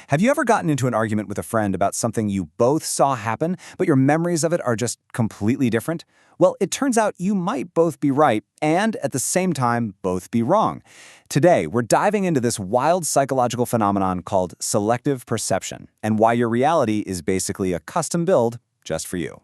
Have you ever gotten into an argument with a friend about something you both saw happen, but your memories of it are just completely different? Well, it turns out you might both be right and, at the same time, both be wrong. Today, we're diving into this wild psychological phenomenon called selective perception and why your reality is basically a custom build just for you.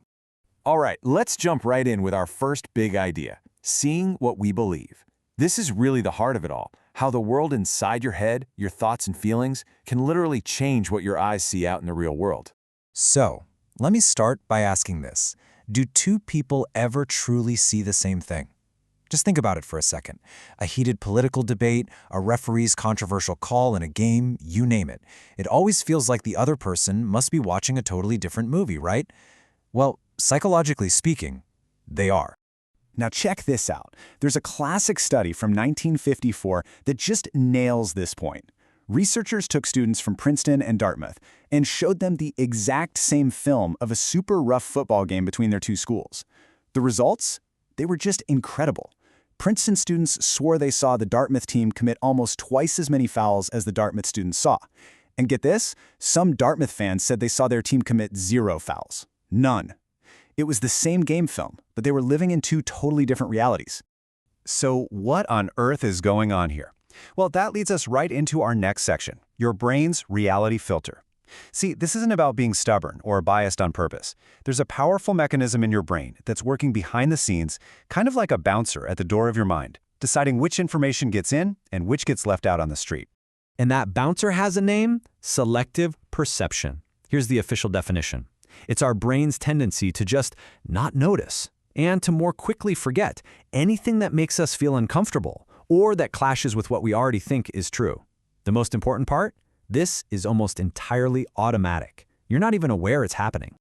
All right, let's jump right in with our first big idea, seeing what we believe. This is really the heart of it all, how the world inside your head, your thoughts and feelings, can literally change what your eyes see out in the real world. So, let me start by asking this. Do two people ever truly see the same thing? Just think about it for a second. A heated political debate, a referee's controversial call in a game, you name it. It always feels like the other person must be watching a totally different movie, right? Well, psychologically speaking, they are. Now check this out. There's a classic study from 1954 that just nails this point. Researchers took students from Princeton and Dartmouth and showed them the exact same film of a super rough football game between their two schools. The results? They were just incredible. Princeton students swore they saw the Dartmouth team commit almost twice as many fouls as the Dartmouth students saw. And get this, some Dartmouth fans said they saw their team commit 0 fouls. None. It was the same game film, but they were living in two totally different realities. So what on earth is going on here? Well, that leads us right into our next section, your brain's reality filter. See, this isn't about being stubborn or biased on purpose. There's a powerful mechanism in your brain that's working behind the scenes, kind of like a bouncer at the door of your mind, deciding which information gets in and which gets left out on the street. And that bouncer has a name: selective perception. Here's the official definition. It's our brain's tendency to just not notice and to more quickly forget anything that makes us feel uncomfortable or that clashes with what we already think is true. The most important part? This is almost entirely automatic. You're not even aware it's happening.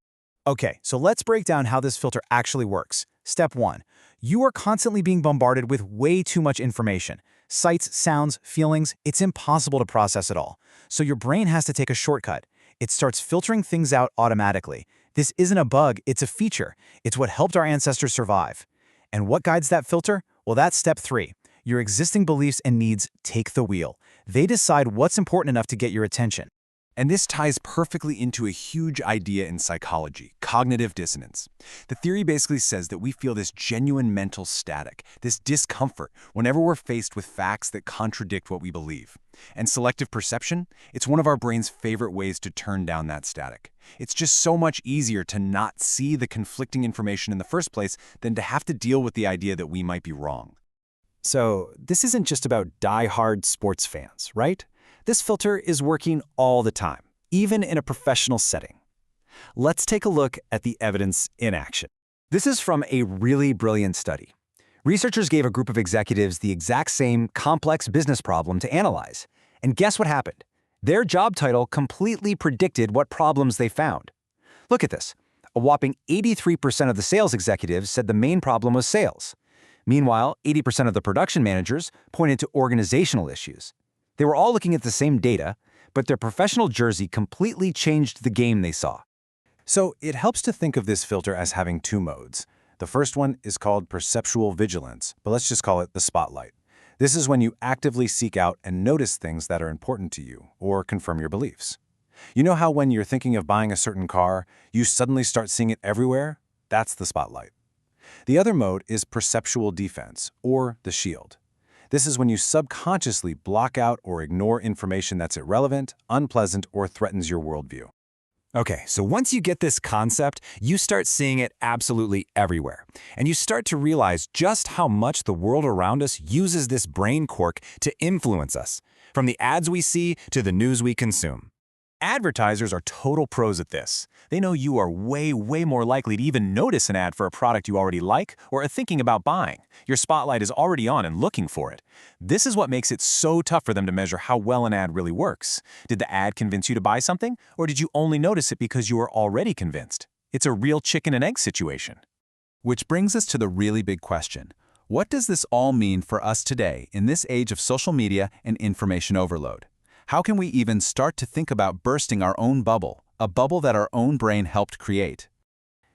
Okay, so let's break down how this filter actually works. Step 1. You are constantly being bombarded with way too much information. Sights, sounds, feelings, it's impossible to process it all. So your brain has to take a shortcut. It starts filtering things out automatically. This isn't a bug, it's a feature. It's what helped our ancestors survive. And what guides that filter? Well, that's step 3. Your existing beliefs and needs take the wheel. They decide what's important enough to get your attention. And this ties perfectly into a huge idea in psychology, cognitive dissonance. The theory basically says that we feel this genuine mental static, this discomfort, whenever we're faced with facts that contradict what we believe. And selective perception? It's one of our brain's favorite ways to turn down that static. It's just so much easier to not see the conflicting information in the first place than to have to deal with the idea that we might be wrong. So, this isn't just about die-hard sports fans, right? This filter is working all the time, even in a professional setting. Let's take a look at the evidence in action. This is from a really brilliant study. Researchers gave a group of executives the exact same complex business problem to analyze. And guess what happened? Their job title completely predicted what problems they found. Look at this. A whopping 83% of the sales executives said the main problem was sales. Meanwhile, 80% of the production managers pointed to organizational issues. They were all looking at the same data, but their professional jersey completely changed the game they saw. So it helps to think of this filter as having two modes. The first one is called perceptual vigilance, but let's just call it the spotlight. This is when you actively seek out and notice things that are important to you or confirm your beliefs. You know how when you're thinking of buying a certain car, you suddenly start seeing it everywhere? That's the spotlight. The other mode is perceptual defense, or the shield. This is when you subconsciously block out or ignore information that's irrelevant, unpleasant, or threatens your worldview. Okay, so once you get this concept, you start seeing it absolutely everywhere. And you start to realize just how much the world around us uses this brain quirk to influence us, from the ads we see to the news we consume. Advertisers are total pros at this. They know you are way more likely to even notice an ad for a product you already like or are thinking about buying. Your spotlight is already on and looking for it. This is what makes it so tough for them to measure how well an ad really works. Did the ad convince you to buy something, or did you only notice it because you were already convinced? It's a real chicken and egg situation. Which brings us to the really big question. What does this all mean for us today in this age of social media and information overload? How can we even start to think about bursting our own bubble, a bubble that our own brain helped create?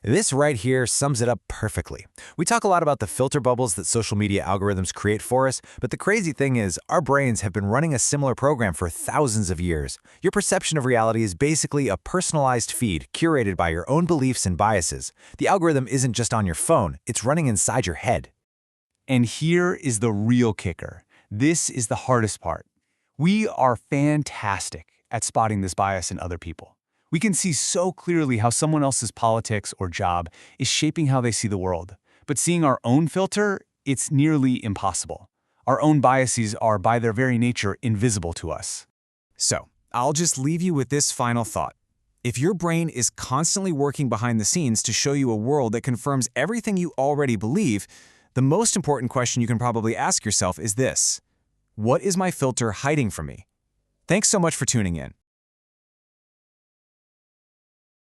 This right here sums it up perfectly. We talk a lot about the filter bubbles that social media algorithms create for us, but the crazy thing is, our brains have been running a similar program for thousands of years. Your perception of reality is basically a personalized feed curated by your own beliefs and biases. The algorithm isn't just on your phone, it's running inside your head. And here is the real kicker. This is the hardest part. We are fantastic at spotting this bias in other people. We can see so clearly how someone else's politics or job is shaping how they see the world. But seeing our own filter, it's nearly impossible. Our own biases are, by their very nature, invisible to us. So, I'll just leave you with this final thought. If your brain is constantly working behind the scenes to show you a world that confirms everything you already believe, the most important question you can probably ask yourself is this: what is my filter hiding from me? Thanks so much for tuning in.